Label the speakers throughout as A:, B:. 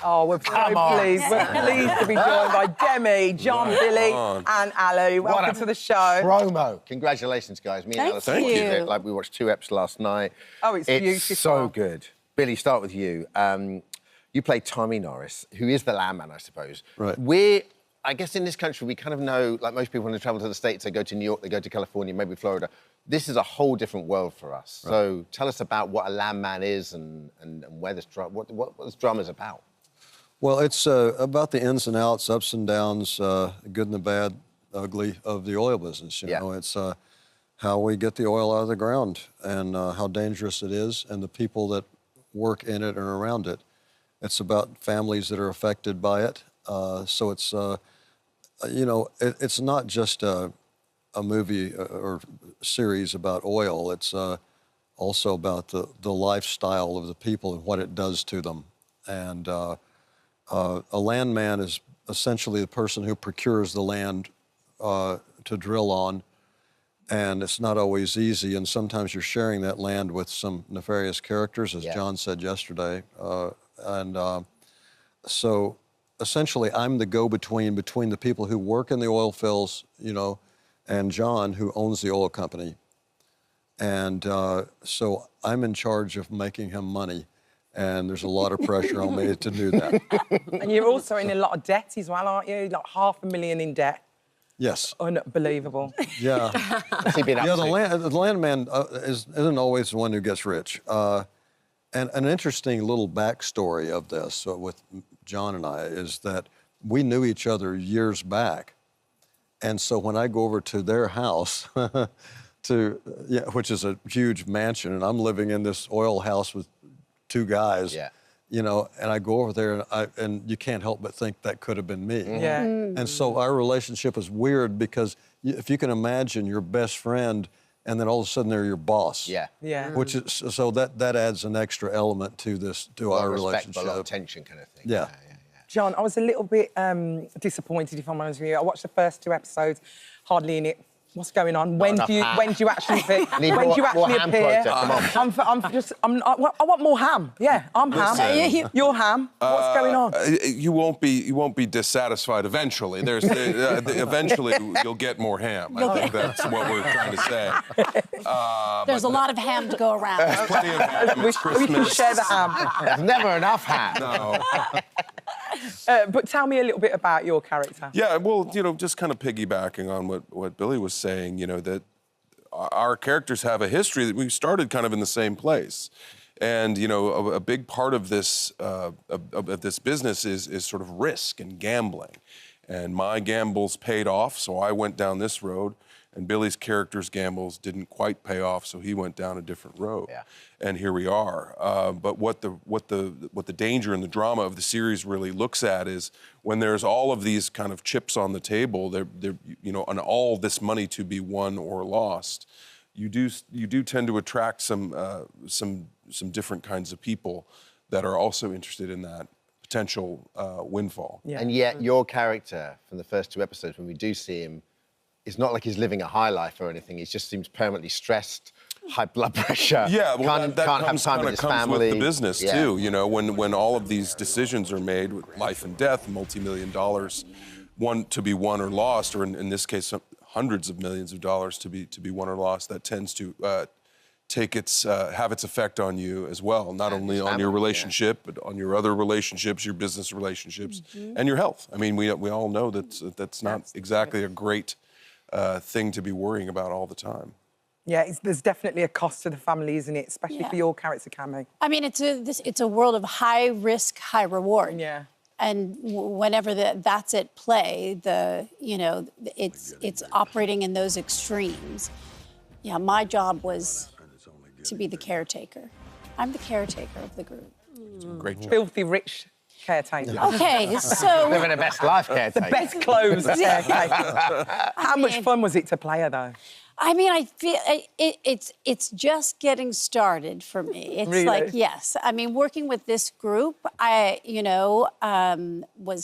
A: Oh, we're very pleased. We're pleased to be joined by Demi, Jon, Billy and Alu. Welcome to the show.
B: Promo. Congratulations, guys. Me and Alice watched it. Like, we watched 2 eps last night.
A: Oh, it's beautiful.
B: It's so good. Billy, start with you. You play Tommy Norris, who is the Landman, I suppose.
C: Right.
B: I guess in this country, we kind of know, like most people when they travel to the States, they go to New York, they go to California, maybe Florida. This is a whole different world for us. Right. So tell us about what a Landman is and where this drama is about.
C: Well, it's about the ins and outs, ups and downs, good and the bad, ugly of the oil business. You know, it's how we get the oil out of the ground and how dangerous it is and the people that work in it and around it. It's about families that are affected by it. So it's, you know, it's not just a movie or series about oil. It's also about the lifestyle of the people and what it does to them. And a landman is essentially the person who procures the land to drill on, and it's not always easy, and sometimes you're sharing that land with some nefarious characters, as Jon said yesterday. So essentially I'm the go-between between the people who work in the oil fields, you know, and Jon, who owns the oil company. And so I'm in charge of making him money. And there's a lot of pressure on me to do that.
A: And you're also in a lot of debt as well, aren't you? Like $500,000 in debt.
C: Yes.
A: Unbelievable.
C: Yeah. The landman isn't always the one who gets rich. And an interesting little backstory of this with Jon and I is that we knew each other years back. And so when I go over to their house, which is a huge mansion, and I'm living in this oil house with 2 guys, you know, and I go over there and you can't help but think that could have been me. And so our relationship is weird because if you can imagine your best friend and then all of a sudden they're your boss. Which is, so that adds an extra element to our relationship.
B: A lot of tension kind of thing.
C: Yeah.
A: Jon, I was a little bit disappointed, if I'm honest with you. I watched the first 2 episodes, hardly in it. What's going on? When do you actually appear? I want more ham. Yeah, I'm ham. You're ham. What's going on?
D: You won't be dissatisfied eventually. Eventually you'll get more ham. I think that's what we're trying to say.
E: There's a lot of ham to go around.
D: There's plenty of ham. It's Christmas.
A: We can share the ham.
B: There's never enough ham.
D: No.
A: But tell me a little bit about your character.
D: Yeah, well, you know, just kind of piggybacking on what Billy was saying, you know, that our characters have a history that we started kind of in the same place. And, you know, a big part of this business is sort of risk and gambling. And my gambles paid off, so I went down this road. And Billy's character's gambles didn't quite pay off, so he went down a different road. And here we are. But what the danger and the drama of the series really looks at is when there's all of these kind of chips on the table, you know, and all this money to be won or lost, you do tend to attract some different kinds of people that are also interested in that potential windfall.
B: And yet your character from the first 2 episodes, when we do see him, it's not like he's living a high life or anything. He just seems permanently stressed, high blood pressure.
D: Yeah, well,
B: can't have time with his family.
D: With the business too. You know, when all of these decisions are made, with life and death, multi-million dollars, one to be won or lost, or in this case, hundreds of millions of dollars to be won or lost. That tends to have its effect on you as well, not only on your relationship, but on your other relationships, your business relationships, and your health. I mean, we all know that's not exactly a great thing to be worrying about all the time.
A: Yeah, there's definitely a cost to the family, isn't it? Especially for your character, Cammy.
E: I mean, it's a world of high risk, high reward.
A: Yeah.
E: And whenever that's at play, it's operating in those extremes. Yeah, my job was to be the caretaker. I'm the caretaker of the group.
D: Great job.
A: Filthy rich caretaker.
E: Okay, so...
B: Living the best life caretaker.
A: The best clothes caretaker. How much fun was it to play her, though?
E: I mean, I feel it's just getting started for me. It's
A: really?
E: Like, yes. I mean, working with this group, was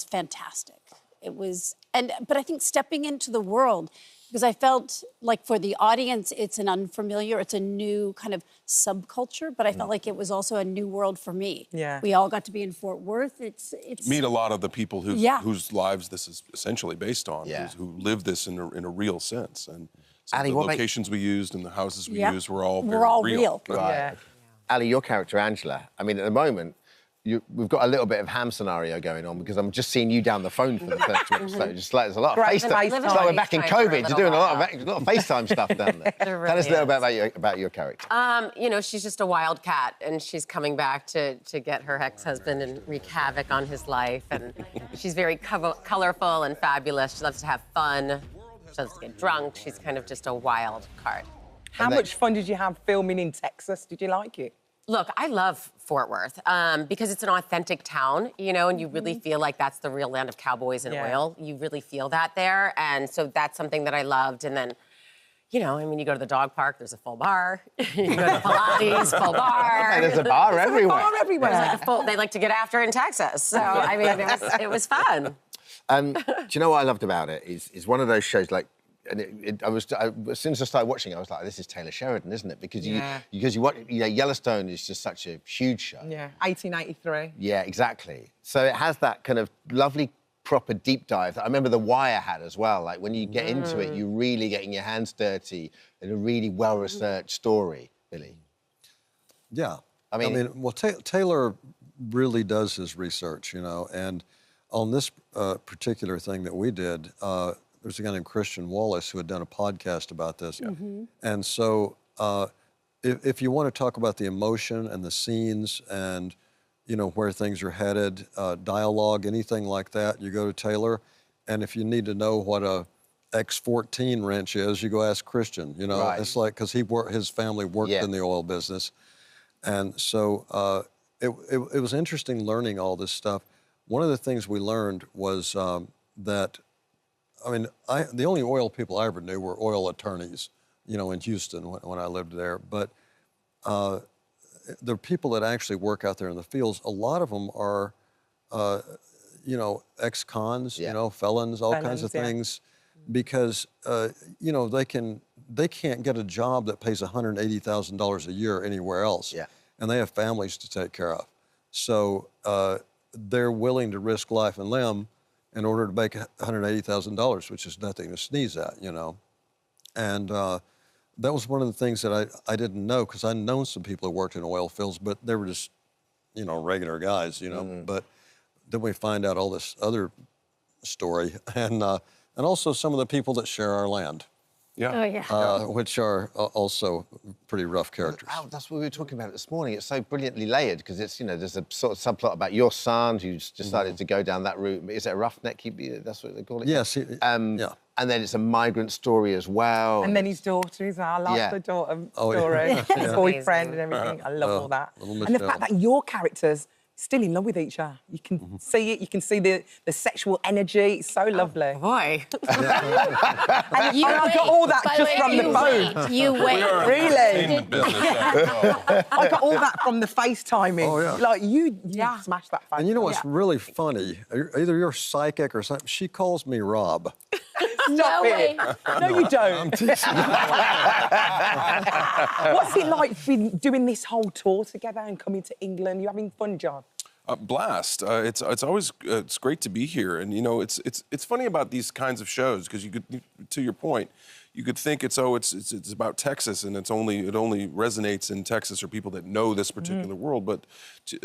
E: fantastic. It was, but I think stepping into the world, because I felt like for the audience, it's an unfamiliar, it's a new kind of subculture, but I felt like it was also a new world for me.
A: Yeah.
E: We all got to be in Fort Worth. It's
D: meet a lot of the people whose lives this is essentially based on,
B: Yeah.
D: who live this in a real sense. And so
B: Ali,
D: the
B: what about-
D: locations we used and the houses we
E: Yeah.
D: used were all
E: We're
D: very
E: all
D: real.
E: real.
B: Right.
A: Yeah.
B: Ali, your character, Angela, I mean, at the moment, we've got a little bit of Ham scenario going on because I'm just seeing you down the phone for the first episode. Just like there's a lot of
A: Great
B: FaceTime.
A: FaceTime.
B: It's like we're back in
F: FaceTime for a
B: COVID. You're
F: little
B: doing a
F: while.
B: lot of FaceTime stuff down there.
F: There really
B: Tell us a little
F: is.
B: bit about your character.
F: You know, she's just a wild cat, and she's coming back to get her ex-husband and wreak havoc on his life. And she's very colorful and fabulous. She loves to have fun. She loves to get drunk. She's kind of just a wild card.
A: How much fun did you have filming in Texas? Did you like it?
F: Look, I love Fort Worth because it's an authentic town, you know, and you really feel like that's the real land of cowboys and oil. You really feel that there. And so that's something that I loved. And then, you know, I mean, you go to the dog park, there's a full bar. You go to Pilates, full bar.
B: And there's a bar everywhere.
A: Bar everywhere.
F: There's like they like to get after in Texas. So, I mean, it was fun.
B: Do you know what I loved about it? Is one of those shows like, and as soon as I started watching it, I was like, this is Taylor Sheridan, isn't it? Because you watch, Yellowstone is just such a huge show.
A: Yeah, 1883.
B: Yeah, exactly. So it has that kind of lovely, proper deep dive that I remember The Wire had as well. Like when you get into it, you're really getting your hands dirty in a really well-researched story, Billy.
C: Yeah.
B: I mean,
C: well, Taylor really does his research, you know, and on this particular thing that we did, there's a guy named Christian Wallace who had done a podcast about this. Yeah. And so if you want to talk about the emotion and the scenes and, you know, where things are headed, dialogue, anything like that, you go to Taylor. And if you need to know what a X14 wrench is, you go ask Christian, you know.
B: Right.
C: It's like, because his family worked in the oil business. And so it was interesting learning all this stuff. One of the things we learned was that, I mean, the only oil people I ever knew were oil attorneys, you know, in Houston when I lived there. But the people that actually work out there in the fields, a lot of them are, you know, ex-cons, you know, felons, all kinds of things, because, you know, they can't get a job that pays $180,000 a year anywhere else. Yeah. And they have families to take care of. So they're willing to risk life and limb in order to make $180,000, which is nothing to sneeze at, you know. And that was one of the things that I didn't know, because I'd known some people who worked in oil fields, but they were just, you know, regular guys, you know. But then we find out all this other story, and also some of the people that share our land.
D: Yeah.
E: Oh, yeah.
C: Which are also pretty rough characters.
B: Oh, that's what we were talking about this morning. It's so brilliantly layered because it's, you know, there's a sort of subplot about your son who's decided to go down that route. Is it a roughneck? That's what they call it?
C: Yes.
B: Yeah. And then it's a migrant story as well.
A: And then his daughter as well. I love the daughter story.
C: Yeah.
A: His boyfriend and everything. I love all that.
C: Little
A: And the fact that your characters still in love with each other. You can see it. You can see the sexual energy. It's so lovely.
F: Boy.
A: And I got all that just from the phone.
E: You wait.
A: Really? I got all that from the FaceTiming.
C: Oh, yeah.
A: Like, you smashed that phone.
C: And you know what's really funny? Either you're psychic or something. She calls me Rob.
A: Stop it. No, you don't. What's it like doing this whole tour together and coming to England? You having fun, Jon?
D: Blast. It's always it's great to be here, and you know it's funny about these kinds of shows because you could, to your point, you could think it's about Texas and it only resonates in Texas or people that know this particular world. But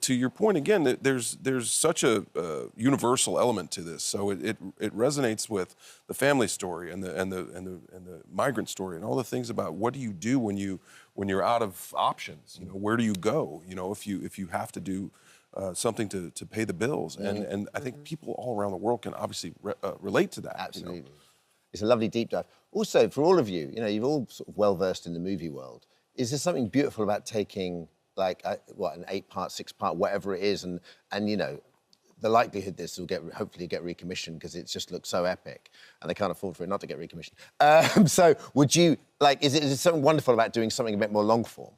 D: to your point again, there's such a universal element to this. So it resonates with the family story and the migrant story and all the things about what do you do when you're out of options. You know, where do you go? You know, if you have to do something to pay the bills, and I think people all around the world can obviously relate to that.
B: Absolutely.
D: You know?
B: It's a lovely deep dive. Also, for all of you, you know, you're all sort of well-versed in the movie world. Is there something beautiful about taking, like, an 8-part, 6-part, whatever it is, and you know, the likelihood this will hopefully get recommissioned because it just looks so epic, and they can't afford for it not to get recommissioned. So, would you, like, is it something wonderful about doing something a bit more long-form?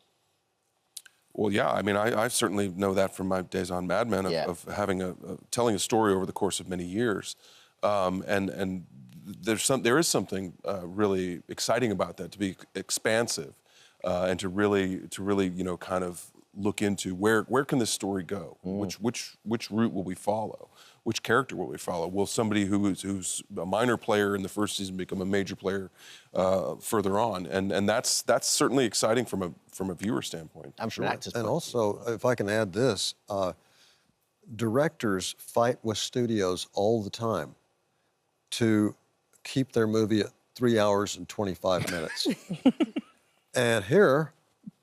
D: Well, yeah. I mean, I certainly know that from my days on Mad Men of having telling a story over the course of many years, and there is something really exciting about that, to be expansive and to really kind of look into where can this story go? Which route will we follow? Which character will we follow? Will somebody who's a minor player in the first season become a major player further on? And that's certainly exciting from a viewer standpoint.
B: I'm sure.
C: And also, if I can add this, directors fight with studios all the time to keep their movie at 3 hours and 25 minutes. And here,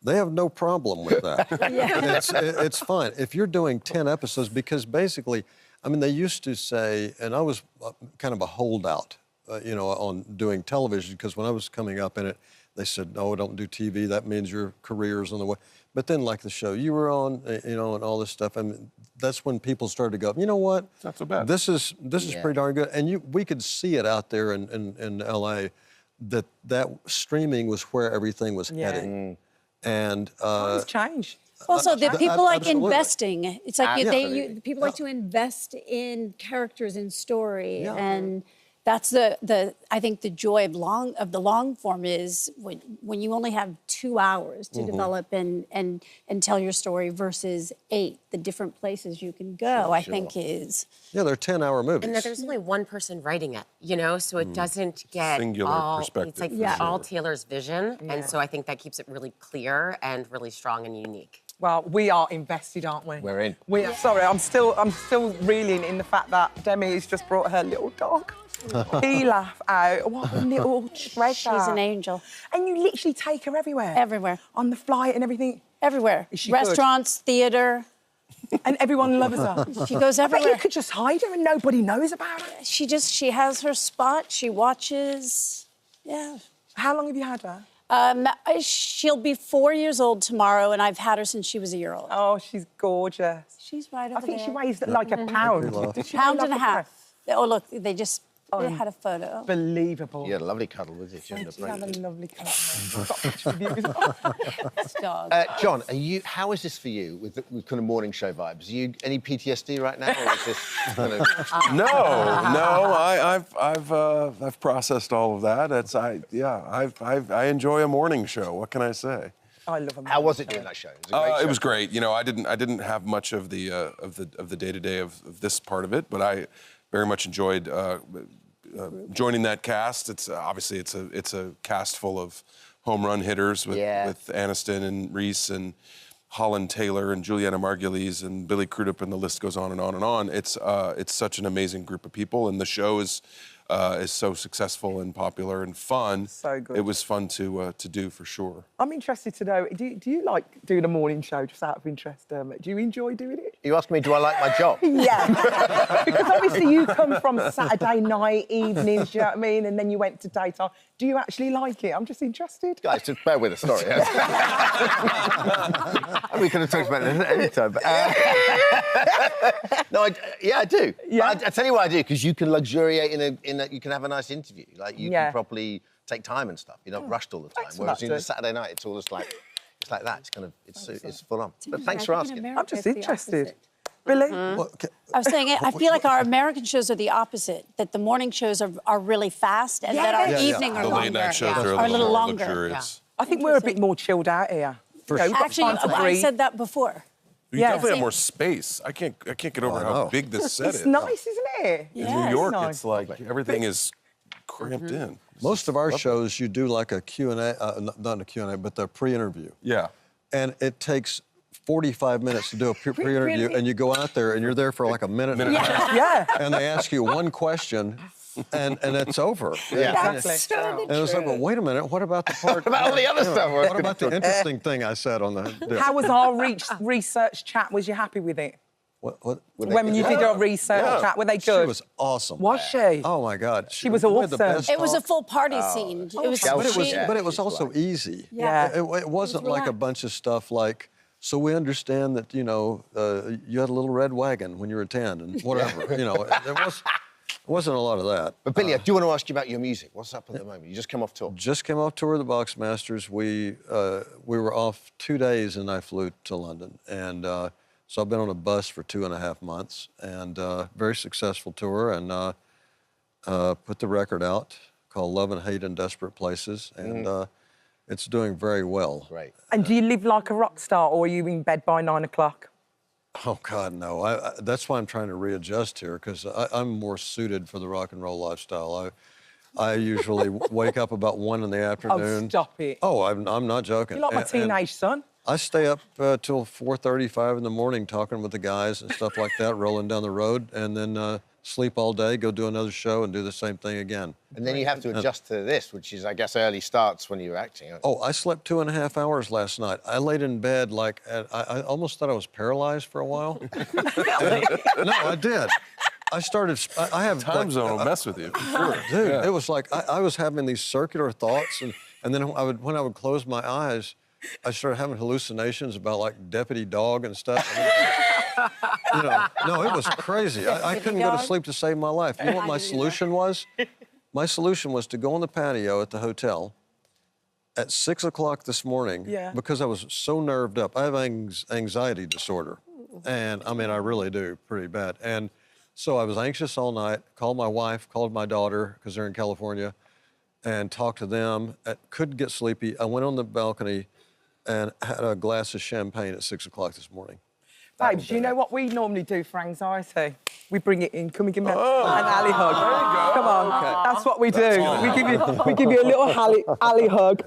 C: they have no problem with that. It's fine. If you're doing 10 episodes, because basically, I mean, they used to say, and I was kind of a holdout, on doing television, because when I was coming up in it, they said, no, don't do TV. That means your career's on the way. But then, like the show you were on, and all this stuff, I mean, that's when people started to go, you know what?
D: It's not so bad.
C: This is pretty darn good. And we could see it out there in L.A. that streaming was where everything was heading. And
A: Times change.
E: Also, the people like
C: Absolutely.
E: investing. It's like
B: Absolutely.
E: people like to invest in characters and story,
C: Yeah.
E: and that's the I think the joy of the long form is when you only have 2 hours to develop and tell your story versus 8. The different places you can go, I think is
C: they're 10-hour movies.
F: And there's only one person writing it, so it doesn't get
D: Singular
F: all,
D: perspective,
F: it's like
D: for
F: all
D: sure.
F: Taylor's vision. And so I think that keeps it really clear and really strong and unique.
A: Well, we are invested, aren't we?
B: We're in.
A: Sorry, I'm still reeling in the fact that Demi has just brought her little dog. He laughed out. What a little treasure.
E: she's an angel
A: And you literally take her everywhere.
E: everywhere,
A: On the flight and everything.
E: everywhere.
A: Is she good?
E: Restaurants, theater.
A: And everyone loves her.
E: She goes
A: I bet
E: everywhere.
A: you could just hide her and nobody knows about her.
E: She has her spot. She watches. Yeah.
A: How long have you had her?
E: She'll be 4 years old tomorrow, and I've had her since she was a year old.
A: Oh, she's gorgeous.
E: She's right over
A: I think
E: there.
A: she weighs like a pound. Does she weigh
E: Pound
A: like
E: and a
A: pound?
E: half. Oh, look, they had a photo.
A: Unbelievable.
B: You had a lovely cuddle with you during the
A: She had a
B: break.
A: lovely cut. I've got a picture of you.
E: This dog.
B: John, how is this for you with kind of morning show vibes? Are you any PTSD right now, or is this kind of...
D: I've processed all of that. I enjoy a morning show. What can I say?
A: I love her.
B: How was it doing that show? It was a great
D: It
B: show.
D: was great. I didn't have much of the day-to-day of this part of it, but I very much enjoyed joining that cast. It's obviously it's a cast full of home run hitters with Aniston and Reese and Holland Taylor and Juliana Margulies and Billy Crudup, and the list goes on and on and on. It's such an amazing group of people, and the show is so successful and popular and fun.
A: So good.
D: It was fun to do for sure.
A: I'm interested to know, do you like doing a morning show, just out of interest? Do you enjoy doing it?
B: You asked me, do I like my job?
A: Yeah. Because obviously you come from Saturday night, evenings, do you know what I mean? And then you went to daytime. Do you actually like it? I'm just interested.
B: Guys, just bear with us, sorry. We could have talked about it at any time. But, no, I do.
A: Yeah.
B: I tell you what I do, because you can luxuriate you can have a nice interview. Like, you can properly take time and stuff. You're not rushed all the time.
A: Thanks for
B: Whereas
A: that,
B: on a
A: Dave.
B: Saturday night, it's all just like, it's like that. It's kind of, it's full on. But thanks for asking.
A: I'm just interested. Billy?
C: Well,
E: I was saying, I feel like our American shows are the opposite, that the morning shows are really fast and that our evening are
D: The
E: longer.
D: late night shows are
E: Are a little
D: more
E: longer.
D: luxurious.
A: I think we're a bit more chilled out here.
C: For
A: You know, we've got
E: Actually,
A: time to
E: I
A: breathe.
E: said that before.
D: You
A: Yeah.
D: definitely have more space. I can't get over how big this set
A: It's
D: is.
A: nice, isn't it?
D: In
E: Yeah,
D: New York,
A: nice.
D: it's like everything is cramped in.
C: most of our shows, you do like a Q&A, not a Q&A, but the pre-interview.
D: Yeah.
C: And it takes 45 minutes to do a pre-interview, and you go out there, and you're there for like a minute and a half.
A: Yeah.
C: And they ask you one question, and it's over.
B: Yeah.
A: Exactly.
C: And it was like, well, wait a minute, what about the part...
B: About all the other stuff.
C: What about the interesting thing I said on the...
A: How was our research chat? Was you happy with it?
C: What?
A: When you did our research chat, were they good?
C: She was awesome.
A: Was she?
C: Oh, my God.
A: She was
C: we had
A: awesome.
C: the best
E: It was a
C: talk.
E: full party scene. It was
C: But it was also easy.
A: Yeah.
C: It wasn't like a bunch of stuff like, so we understand that, you had a little red wagon when you were 10 and whatever. There wasn't a lot of that.
B: But Billy, I do want to ask you about your music. What's up at the moment? You just come off tour.
C: Just came off tour of the Boxmasters. We were off 2 days and I flew to London. And so I've been on a bus for 2.5 months and very successful tour. And put the record out called Love and Hate in Desperate Places, and it's doing very well.
B: Right.
A: And do you live like a rock star, or are you in bed by 9 o'clock?
C: Oh, God, no. That's why I'm trying to readjust here, because I'm more suited for the rock and roll lifestyle. I usually wake up about 1 in the afternoon.
A: Oh, stop it.
C: Oh, I'm not joking.
A: You're like my teenage son.
C: I stay up till 4:35 in the morning talking with the guys and stuff like that, rolling down the road, and then sleep all day, go do another show, and do the same thing again.
B: And then you have to adjust to this, which is, I guess, early starts when you're acting.
C: Oh, I slept 2.5 hours last night. I laid in bed like, I almost thought I was paralyzed for a while. No, I did. I have...
D: Time zone will mess with you, for sure.
C: Dude, it was like, I was having these circular thoughts, and then when I would close my eyes, I started having hallucinations about, like, Deputy Dog and stuff. No, it was crazy. I couldn't go to sleep to save my life. You know what my solution was? My solution was to go on the patio at the hotel at 6 o'clock this morning because I was so nerved up. I have anxiety disorder, and I mean, I really do, pretty bad. And so I was anxious all night, called my wife, called my daughter, because they're in California, and talked to them. Couldn't get sleepy. I went on the balcony and had a glass of champagne at 6 o'clock this morning.
A: Babes, you know what we normally do for anxiety? We bring it in. Can we give me an alley hug? There you go. Come on. Okay. That's what we do. We give you a little alley hug.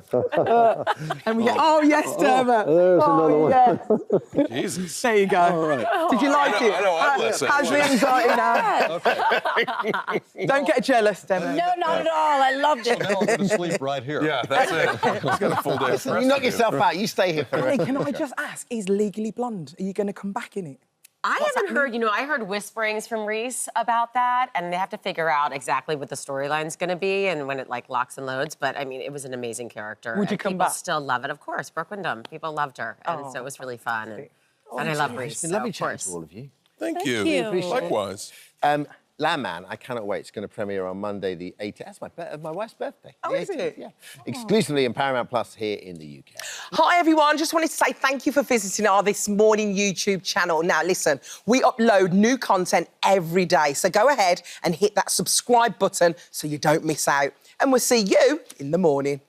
A: And we go, oh, yes, Dermot.
C: There's another one.
A: Yes.
D: Jesus.
A: There you go.
C: All right.
A: Did you like it?
D: I know, I'm less
A: How's the anxiety now? Okay. Don't get jealous, Dermot.
E: No, not at all. I loved it.
C: Now I'm going to sleep right here.
D: Yeah, that's it. He's got a full day of
B: You
D: rest
B: knock
D: to do.
B: yourself out. You stay here for
A: Hey, can I just ask, is Legally Blonde, are you going to come back in it?
F: I haven't heard, I heard whisperings from Reese about that, and they have to figure out exactly what the storyline's going to be and when it, like, locks and loads. But, I mean, it was an amazing character.
A: Would you come back?
F: People still love it, of course. Brooke Wyndham, people loved her, and so it was really fun. And I love Reese.
B: It's been lovely
F: of
B: chatting
F: course.
B: to all of you.
D: Thank you.
E: you.
D: Likewise.
B: Landman, I cannot wait. It's going to premiere on Monday, the 18th. That's my wife's birthday.
A: Oh,
B: the
A: is
B: 18th,
A: it?
B: Yeah. Exclusively in Paramount Plus here in the UK.
A: Hi, everyone. Just wanted to say thank you for visiting our This Morning YouTube channel. Now, listen, we upload new content every day, so go ahead and hit that subscribe button so you don't miss out. And we'll see you in the morning.